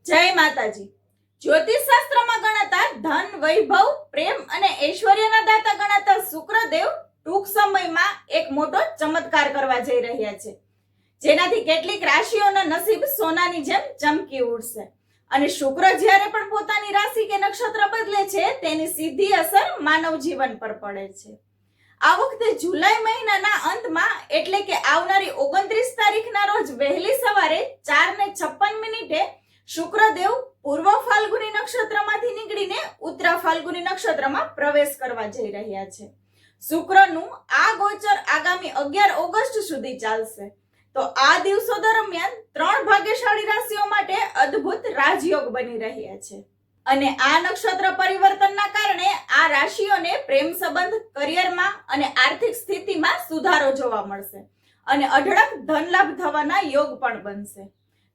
જય માતાજી। જ્યોતિષ શાસ્ત્રમાં ગણાતા ધન, વૈભવ, પ્રેમ અને ઐશ્વર્યના દાતા ગણાતા શુક્રદેવ ટૂંક સમયમાં એક મોટો ચમત્કાર કરવા જઈ રહ્યા છે, જેનાથી કેટલીક રાશિઓના નસીબ સોનાની જેમ ચમકી ઉઠશે। અને શુક્ર જ્યારે પણ પોતાની રાશિ કે નક્ષત્ર બદલે છે, તેની સીધી અસર માનવ જીવન પર પડે છે। આ વખતે જુલાઈ મહિનાના અંતમાં એટલે કે આવનારી 29 તારીખના રોજ વહેલી સવારે 4:56 શુક્રદેવ પૂર્વ ફાલ્ગુની નક્ષત્રમાંથી નીકળીને ઉત્તરા ફાલ્ગુની નક્ષત્રમાં પ્રવેશ કરવા જઈ રહ્યા છે। શુક્રનું આ ગોચર આગામી 11 ઓગસ્ટ સુધી ચાલશે। તો આ દિવસો દરમિયાન 3 ભાગ્યશાળી રાશિઓ માટે અદ્ભુત રાજયોગ બની રહ્યા છે અને આ નક્ષત્ર પરિવર્તનના કારણે આ રાશિઓને પ્રેમ સંબંધ, કરિયરમાં અને આર્થિક સ્થિતિમાં સુધારો જોવા મળશે અને અઢળક ધન લાભ થવાના યોગ પણ બનશે।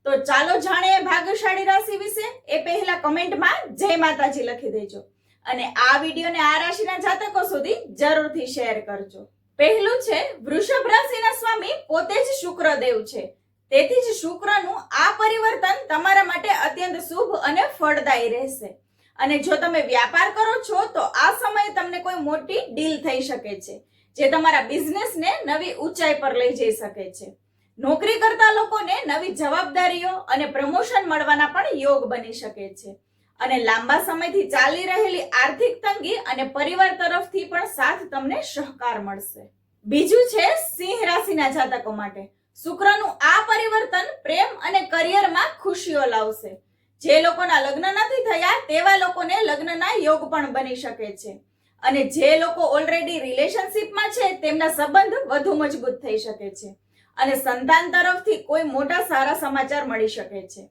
તો ચાલો જાણીએ ભાગ્યશાળી રાશિ વિશે। એ પહેલા કમેન્ટમાં જય માતાજી લખી દેજો અને આ વિડીયોને આ રાશિના જાતકો સુધી જરૂરથી શેર કરજો। પહેલું છે વૃષભ રાશિના સ્વામી પોતે જ શુક્રદેવ છે, તેથી જ શુક્રનું આ પરિવર્તન તમારા માટે અત્યંત શુભ અને ફળદાયી રહેશે। અને જો તમે વ્યાપાર કરો છો તો આ સમયે તમને કોઈ મોટી ડીલ થઈ શકે છે, જે તમારા બિઝનેસને નવી ઊંચાઈ પર લઈ જઈ શકે છે। નોકરી કરતા લોકોને નવી જવાબદારીઓ અને પ્રમોશન મળવાના પણ યોગ બની શકે છે અને લાંબા સમયથી ચાલી રહેલી આર્થિક તંગી અને પરિવાર તરફથી પણ સાથ તમને સહકાર મળશે। બીજું છે સિંહ રાશિના જાતકો માટે શુક્રનું આ પરિવર્તન પ્રેમ અને કરિયરમાં ખુશીઓ લાવશે। જે લોકોના લગ્ન નથી થયા તેવા લોકોને લગ્નના યોગ પણ બની શકે છે અને જે લોકો ઓલરેડી રિલેશનશિપમાં છે તેમના સંબંધ વધુ મજબૂત થઈ શકે છે અને સંતાન તરફથી કોઈ મોટા સારા સમાચાર મળી શકે છે।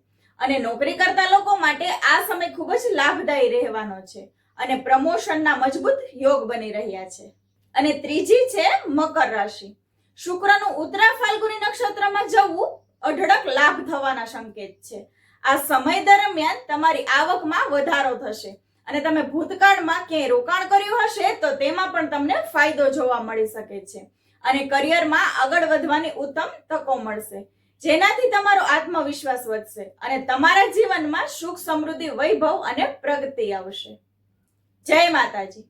અને નોકરી કરતા લોકો માટે આ સમય ખૂબ જ લાભદાયી રહેવાનો છે અને પ્રમોશનના મજબૂત યોગ બની રહ્યા છે। અને ત્રીજી છે મકર રાશિ। શુક્રનું ઉત્તરા ફાલ્ગુની નક્ષત્રમાં જવું અઢળક લાભ થવાના સંકેત છે। આ સમય દરમિયાન તમારી આવકમાં વધારો થશે અને તમે ભૂતકાળમાં ક્યાંય રોકાણ કર્યું હશે તો તેમાં પણ તમને ફાયદો જોવા મળી શકે છે અને કરિયરમાં આગળ વધવાની ઉત્તમ તકો મળશે, જેનાથી તમારો આત્મવિશ્વાસ વધશે અને તમારા જીવનમાં સુખ, સમૃદ્ધિ, વૈભવ અને પ્રગતિ આવશે। જય માતાજી।